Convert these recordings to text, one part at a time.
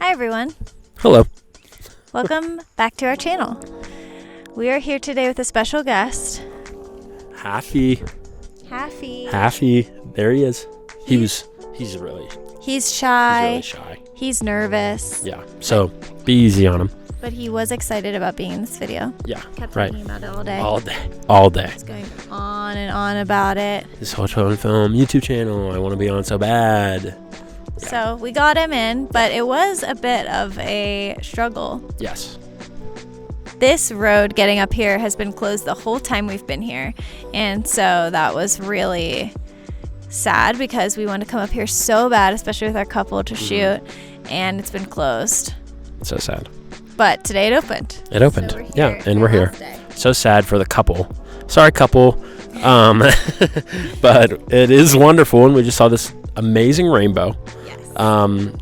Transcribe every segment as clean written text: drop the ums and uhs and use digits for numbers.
Hi everyone. Hello. Welcome back to our channel. We are here today with a special guest. Halfie. There he is. He's really shy. shy. He's nervous. Yeah. So be easy on him. But he was excited about being in this video. Yeah. Kept right. talking about it all day. All day. He's going on and on about it. This whole film YouTube channel I want to be on so bad. Yeah. So we got him in, but it was a bit of a struggle. Yes. This road getting up here has been closed the whole time we've been here. And so that was really sad because we wanted to come up here so bad, especially with our couple to shoot, and it's been closed. So sad. But today it opened. It opened. So we're yeah, and we're here. Day. So sad for the couple. Sorry, couple. But it is wonderful, and we just saw this amazing rainbow.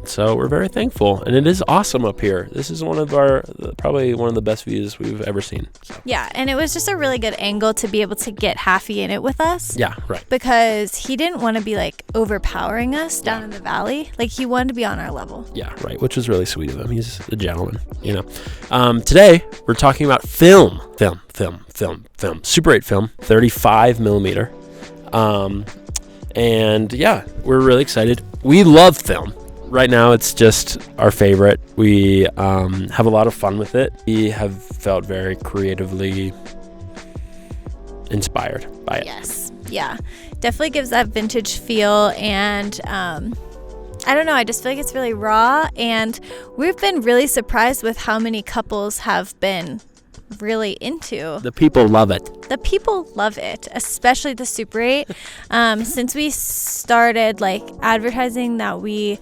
So we're very thankful, and it is awesome up here. This is probably one of the best views we've ever seen. So. Yeah, and it was just a really good angle to be able to get Halfie in it with us. Yeah, right. Because he didn't want to be like overpowering us down in the valley. Like he wanted to be on our level. Yeah, right, which was really sweet of him. He's a gentleman, you know. Today we're talking about film. Super 8 film, 35 millimeter. And yeah, we're really excited. We love film. Right now, it's just our favorite. We have a lot of fun with it. We have felt very creatively inspired by it. Yes. Yeah. Definitely gives that vintage feel. And I don't know. I just feel like it's really raw. And we've been really surprised with how many couples have been really into. The people love it. The people love it, especially the Super 8. Since we started like advertising that we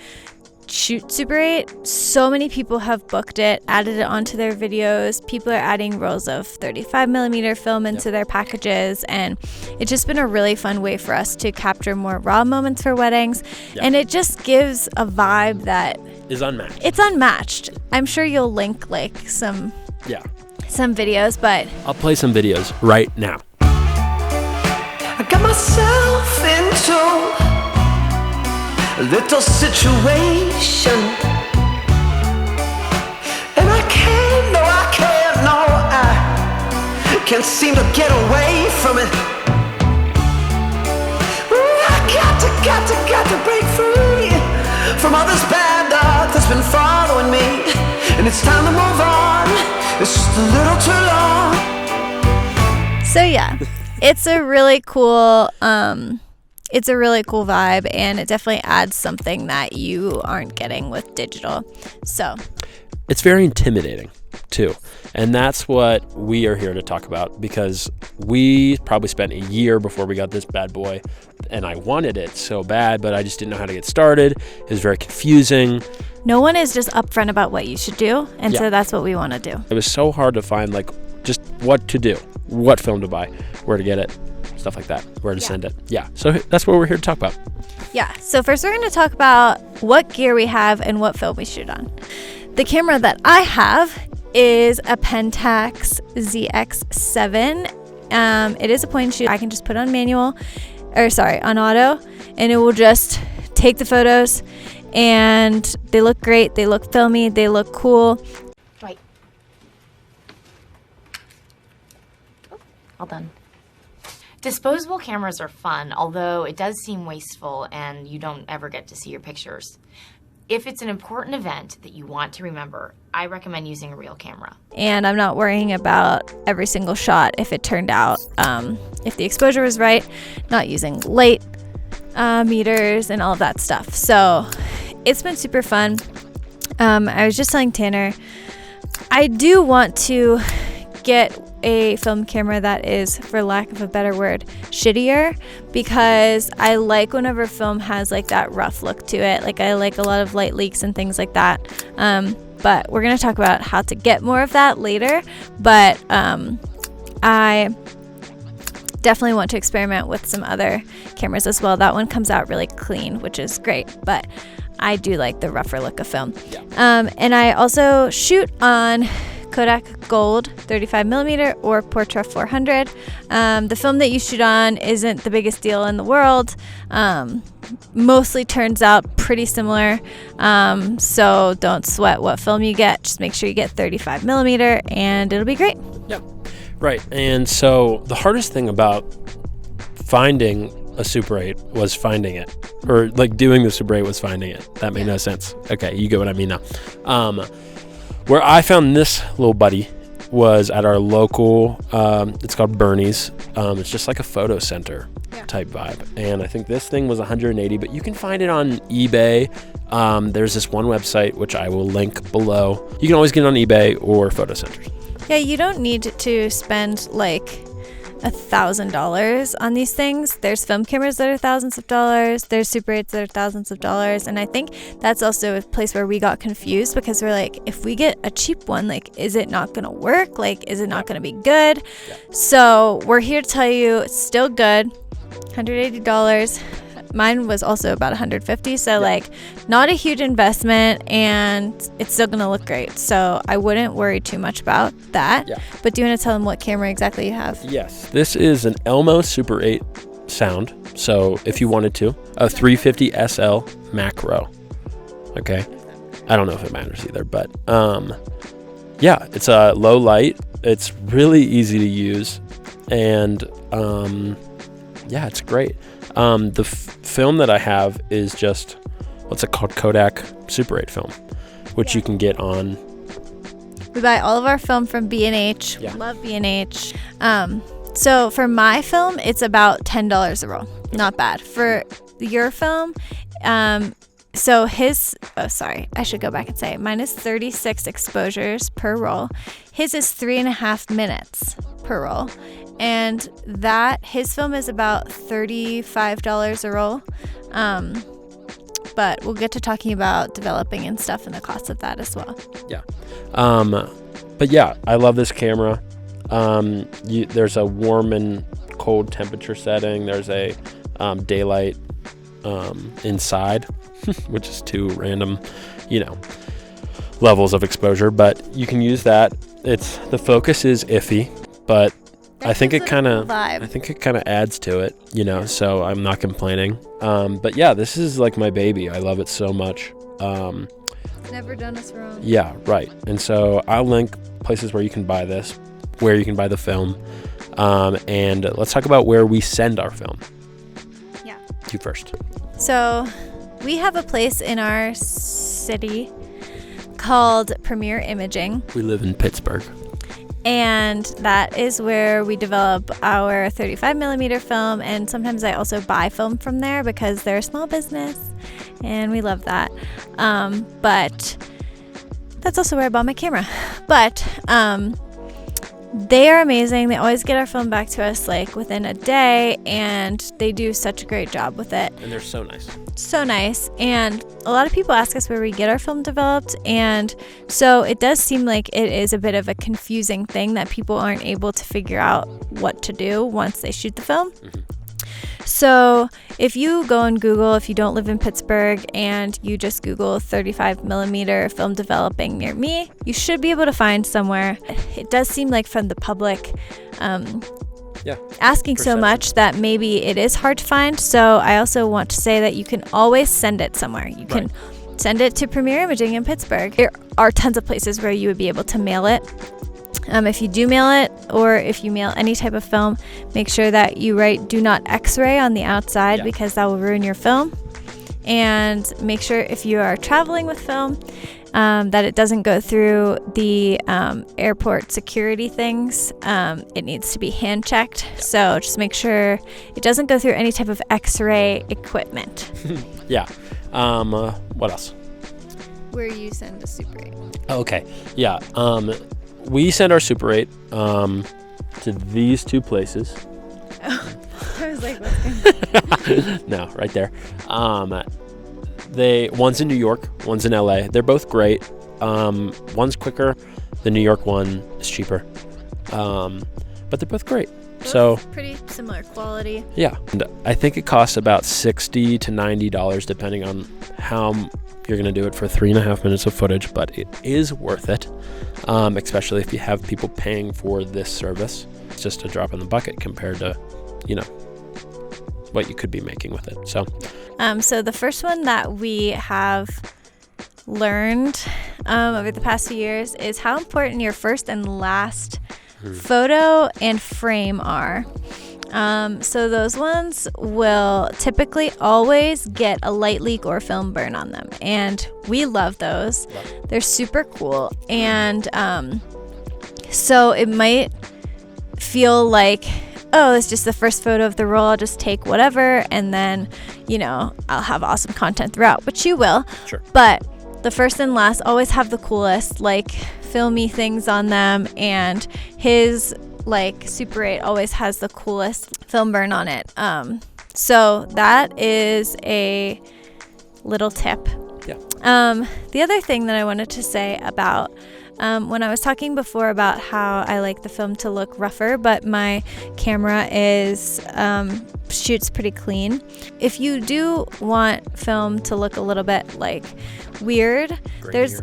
shoot Super 8, so many people have booked it, added it onto their videos. People are adding rolls of 35 millimeter film into their packages, and it's just been a really fun way for us to capture more raw moments for weddings. And it just gives a vibe that is unmatched. It's unmatched. I'm sure you'll link like some videos, but I'll play some videos right now. I got myself into a little situation, and I can't seem to get away from it. Ooh, I got to break free from all this bad luck that's been following me, and it's time to move on. It's just a little too long. So yeah, it's a really cool vibe, and it definitely adds something that you aren't getting with digital. So it's very intimidating too, and that's what we are here to talk about, because we probably spent a year before we got this bad boy, and I wanted it so bad, but I just didn't know how to get started. It was very confusing. No one is just upfront about what you should do, and so that's what we want to do. It was so hard to find like just what to do, what film to buy, where to get it, stuff like that, where to send it. Yeah, so that's what we're here to talk about. Yeah, so first we're going to talk about what gear we have and what film we shoot on. The camera that I have is a Pentax ZX7. It is a point and shoot. I can just put on on auto, and it will just take the photos, and they look great. They look filmy. They look cool. Right. Oh, all done. Disposable cameras are fun, although it does seem wasteful and you don't ever get to see your pictures. If it's an important event that you want to remember, I recommend using a real camera. And I'm not worrying about every single shot if it turned out, if the exposure was right, not using light meters and all of that stuff. So it's been super fun. I was just telling Tanner, I do want to get a film camera that is, for lack of a better word, shittier, because I like whenever film has like that rough look to it. Like I like a lot of light leaks and things like that. But we're going to talk about how to get more of that later. But I definitely want to experiment with some other cameras as well. That one comes out really clean, which is great. But I do like the rougher look of film. And I also shoot on Kodak Gold 35 millimeter or Portra 400. The film that you shoot on isn't the biggest deal in the world. Mostly turns out pretty similar. So don't sweat what film you get. Just make sure you get 35 millimeter and it'll be great. Yeah, right. And so the hardest thing about finding a Super 8 was finding it, or like doing the Super 8 was finding it. That made no sense. Okay, you get what I mean now. Where I found this little buddy was at our local, it's called Bernie's. It's just like a photo center type vibe. And I think this thing was $180, but you can find it on eBay. There's this one website, which I will link below. You can always get it on eBay or photo centers. Yeah, you don't need to spend like $1,000 on these things. There's film cameras that are thousands of dollars. There's Super 8s that are thousands of dollars. And I think that's also a place where we got confused, because we're like, if we get a cheap one, like, is it not going to work? Like, is it not going to be good? Yeah. So we're here to tell you it's still good. $180. Mine was also about $150, so like not a huge investment, and it's still gonna look great. So I wouldn't worry too much about that. Yeah. But do you want to tell them what camera exactly you have? Yes, this is an Elmo Super 8 sound. So if you wanted to, a 350 SL macro. Okay, I don't know if it matters either, but yeah, it's a low light. It's really easy to use, and yeah, it's great. The film that I have is just, what's it called? Kodak Super 8 film, which you can get on. We buy all of our film from B&H. Yeah. Love B&H. So for my film, it's about $10 a roll. Not bad. For your film, so I should go back and say mine is 36 exposures per roll. His is 3.5 minutes per roll. And his film is about $35 a roll. But we'll get to talking about developing and stuff and the cost of that as well. Yeah. But yeah, I love this camera. There's a warm and cold temperature setting. There's a daylight inside, which is two random, levels of exposure. But you can use that. The focus is iffy, but I think it kind of adds to it, so I'm not complaining. But yeah, this is like my baby. I love it so much. It's never done us wrong. Yeah, right. And so I'll link places where you can buy this, where you can buy the film. And let's talk about where we send our film. Yeah. You first. So we have a place in our city called Premier Imaging. We live in Pittsburgh. And that is where we develop our 35 millimeter film. And sometimes I also buy film from there because they're a small business and we love that. But that's also where I bought my camera. But they are amazing. They always get our film back to us like within a day, and they do such a great job with it. And they're so nice. So nice. And a lot of people ask us where we get our film developed, and so it does seem like it is a bit of a confusing thing that people aren't able to figure out what to do once they shoot the film. Mm-hmm. So if you go on Google, if you don't live in Pittsburgh, and you just Google 35 millimeter film developing near me, you should be able to find somewhere. It does seem like from the public asking so much that maybe it is hard to find. So I also want to say that you can always send it somewhere. You can send it to Premier Imaging in Pittsburgh. There are tons of places where you would be able to mail it. If you do mail it, or if you mail any type of film, make sure that you write "do not X-ray" on the outside, because that will ruin your film. And make sure if you are traveling with film, that it doesn't go through the airport security things. It needs to be hand checked. So just make sure it doesn't go through any type of X-ray equipment. Yeah. What else? Where you send a Super 8. Okay. Yeah. We send our Super 8 to these two places. Oh, I was like, what's going on? No, right there. One's in New York, one's in LA. They're both great. One's quicker. The New York one is cheaper. But they're both great. So pretty similar quality. yeah, and I think it costs about $60 to $90 depending on how you're going to do it for 3.5 minutes of footage, but it is worth it, especially if you have people paying for this service. It's just a drop in the bucket compared to, what you could be making with it. So the first one that we have learned over the past few years is how important your first and last photo and frame are. So those ones will typically always get a light leak or film burn on them, and we love those. They're super cool, and so it might feel like, oh, it's just the first photo of the roll, I'll just take whatever, and then I'll have awesome content throughout, which you will. Sure. But the first and last always have the coolest filmy things on them, and his Super 8 always has the coolest film burn on it. So that is a little tip. Yeah. The other thing that I wanted to say about when I was talking before about how I like the film to look rougher, but my camera shoots pretty clean. If you do want film to look a little bit weird, there's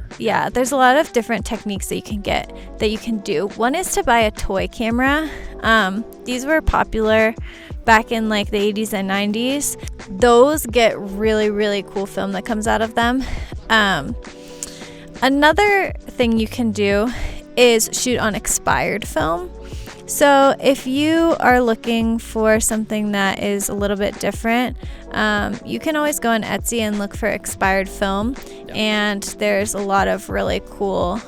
a lot of different techniques that you can do. One is to buy a toy camera. These were popular back in the 80s and 90s. Those get really, really cool film that comes out of them. Another thing you can do is shoot on expired film. So if you are looking for something that is a little bit different, you can always go on Etsy and look for expired film. Yeah. And there's a lot of really cool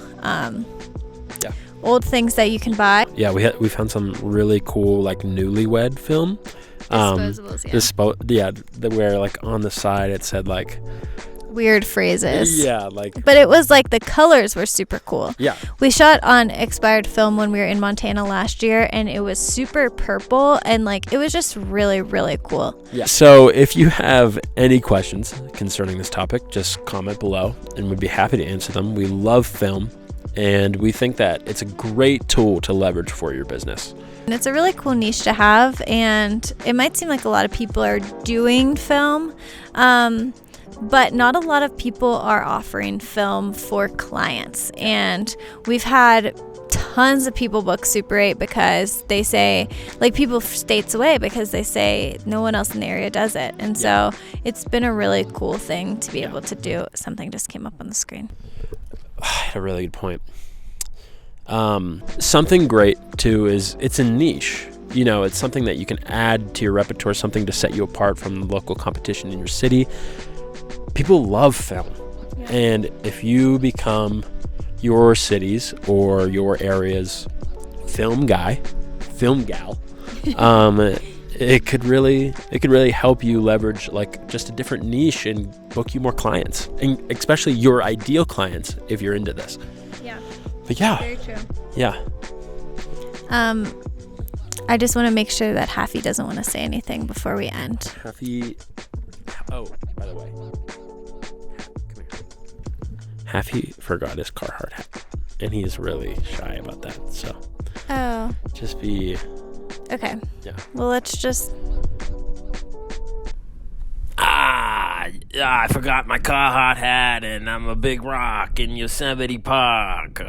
old things that you can buy. Yeah, we found some really cool newlywed film. Disposables, where on the side it said weird phrases. Yeah, but it was the colors were super cool. Yeah. We shot on expired film when we were in Montana last year, and it was super purple, and it was just really, really cool. Yeah. So if you have any questions concerning this topic, just comment below and we'd be happy to answer them. We love film, and we think that it's a great tool to leverage for your business. And it's a really cool niche to have, and it might seem like a lot of people are doing film, but not a lot of people are offering film for clients. And we've had tons of people book Super 8 because they say, people states away, because they say no one else in the area does it. And so it's been a really cool thing to be able to do. Something just came up on the screen. A really good point. Something great too is it's a niche. It's something that you can add to your repertoire, something to set you apart from the local competition in your city. People love film. Yeah. And if you become your city's or your area's film guy, film gal, it could really help you leverage just a different niche and book you more clients, and especially your ideal clients if you're into this. Yeah. But yeah. Very true. Yeah. I just want to make sure that Halfie doesn't want to say anything before we end. Halfie. Oh, by the way. Come here. Halfie forgot his Carhartt hat, and he is really shy about that. So. Oh. Just be. Okay. Yeah. Well, let's just. I forgot my Carhartt hat, and I'm a big rock in Yosemite Park.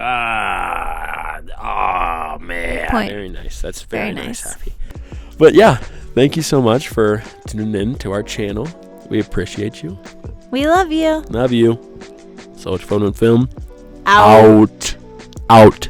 Oh man. Point. Very nice. That's very nice, Halfie. Nice. But yeah, thank you so much for tuning in to our channel. We appreciate you. We love you. Love you. So much fun and film. Out. Out.